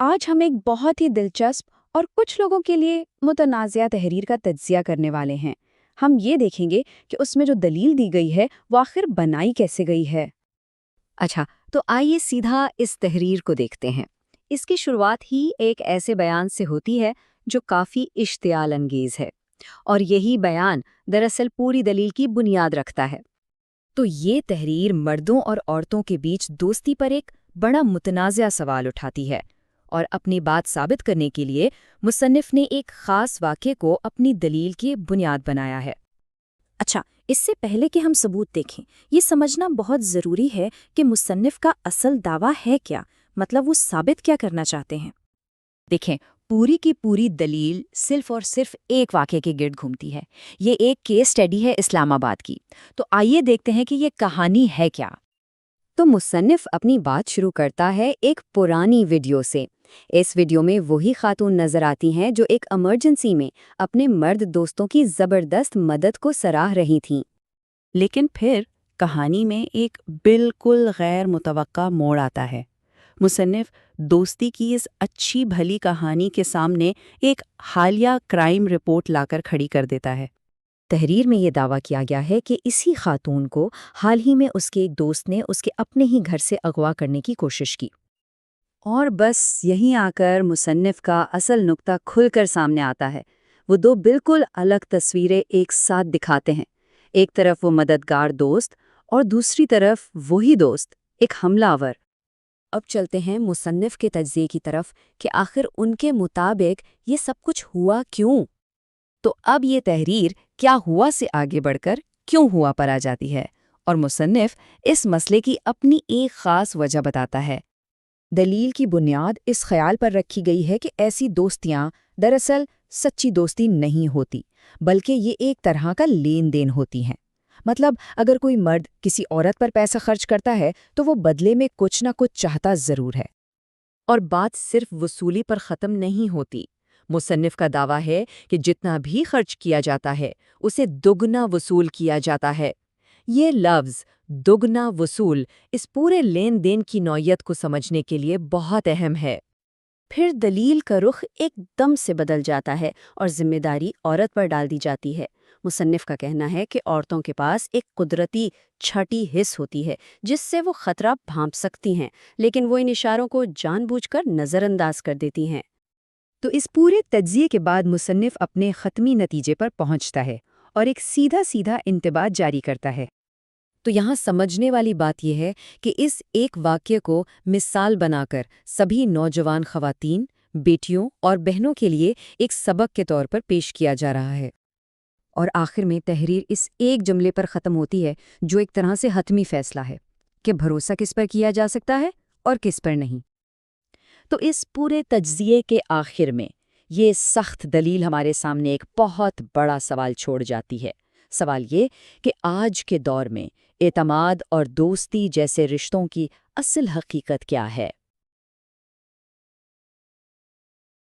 آج ہم ایک بہت ہی دلچسپ اور کچھ لوگوں کے لیے متنازعہ تحریر کا تجزیہ کرنے والے ہیں۔ ہم یہ دیکھیں گے کہ اس میں جو دلیل دی گئی ہے وہ آخر بنائی کیسے گئی ہے۔ اچھا، تو آئیے سیدھا اس تحریر کو دیکھتے ہیں۔ اس کی شروعات ہی ایک ایسے بیان سے ہوتی ہے جو کافی اشتعال انگیز ہے، اور یہی بیان دراصل پوری دلیل کی بنیاد رکھتا ہے۔ تو یہ تحریر مردوں اور عورتوں کے بیچ دوستی پر ایک بڑا متنازعہ سوال اٹھاتی ہے، اور اپنی بات ثابت کرنے کے لیے مصنف نے ایک خاص واقعے کو اپنی دلیل کی بنیاد بنایا ہے۔ اچھا، اس سے پہلے کہ ہم ثبوت دیکھیں، یہ سمجھنا بہت ضروری ہے کہ مصنف کا اصل دعویٰ ہے کیا، مطلب وہ ثابت کیا کرنا چاہتے ہیں۔ دیکھیں، پوری کی پوری دلیل صرف اور صرف ایک واقعے کے گرد گھومتی ہے۔ یہ ایک کیس اسٹڈی ہے اسلام آباد کی۔ تو آئیے دیکھتے ہیں کہ یہ کہانی ہے کیا۔ تو مصنف اپنی بات شروع کرتا ہے ایک پرانی ویڈیو سے۔ اس ویڈیو میں وہی خاتون نظر آتی ہیں جو ایک ایمرجنسی میں اپنے مرد دوستوں کی زبردست مدد کو سراہ رہی تھیں۔ لیکن پھر کہانی میں ایک بالکل غیر متوقع موڑ آتا ہے۔ مصنف دوستی کی اس اچھی بھلی کہانی کے سامنے ایک حالیہ کرائم رپورٹ لا کر کھڑی کر دیتا ہے۔ تحریر میں یہ دعویٰ کیا گیا ہے کہ اسی خاتون کو حال ہی میں اس کے ایک دوست نے اس کے اپنے ہی گھر سے اغوا کرنے کی کوشش کی۔ اور بس یہیں آ کر مصنف کا اصل نقطہ کھل کر سامنے آتا ہے۔ وہ دو بالکل الگ تصویریں ایک ساتھ دکھاتے ہیں، ایک طرف وہ مددگار دوست اور دوسری طرف وہی دوست، ایک حملہ آور۔ اب چلتے ہیں مصنف کے تجزیے کی طرف کہ آخر ان کے مطابق یہ سب کچھ ہوا کیوں؟ تو اب یہ تحریر کیا ہوا سے آگے بڑھ کر کیوں ہوا پر آ جاتی ہے، اور مصنف اس مسئلے کی اپنی ایک خاص وجہ بتاتا ہے۔ دلیل کی بنیاد اس خیال پر رکھی گئی ہے کہ ایسی دوستیاں دراصل سچی دوستی نہیں ہوتی، بلکہ یہ ایک طرح کا لین دین ہوتی ہیں۔ مطلب اگر کوئی مرد کسی عورت پر پیسہ خرچ کرتا ہے تو وہ بدلے میں کچھ نہ کچھ چاہتا ضرور ہے۔ اور بات صرف وصولی پر ختم نہیں ہوتی۔ مصنف کا دعویٰ ہے کہ جتنا بھی خرچ کیا جاتا ہے اسے دگنا وصول کیا جاتا ہے۔ یہ لفظ دگنا وصول اس پورے لین دین کی نوعیت کو سمجھنے کے لیے بہت اہم ہے۔ پھر دلیل کا رخ ایک دم سے بدل جاتا ہے اور ذمہ داری عورت پر ڈال دی جاتی ہے۔ مصنف کا کہنا ہے کہ عورتوں کے پاس ایک قدرتی چھٹی حس ہوتی ہے جس سے وہ خطرہ بھانپ سکتی ہیں، لیکن وہ ان اشاروں کو جان بوجھ کر نظر انداز کر دیتی ہیں۔ تو اس پورے تجزیے کے بعد مصنف اپنے ختمی نتیجے پر پہنچتا ہے اور ایک سیدھا سیدھا انتباہ جاری کرتا ہے۔ تو یہاں سمجھنے والی بات یہ ہے کہ اس ایک واقعے کو مثال بنا کر سبھی نوجوان خواتین، بیٹیوں اور بہنوں کے لیے ایک سبق کے طور پر پیش کیا جا رہا ہے۔ اور آخر میں تحریر اس ایک جملے پر ختم ہوتی ہے جو ایک طرح سے حتمی فیصلہ ہے کہ بھروسہ کس پر کیا جا سکتا ہے اور کس پر نہیں۔ تو اس پورے تجزیے کے آخر میں یہ سخت دلیل ہمارے سامنے ایک بہت بڑا سوال چھوڑ جاتی ہے۔ سوال یہ کہ آج کے دور میں اعتماد اور دوستی جیسے رشتوں کی اصل حقیقت کیا ہے؟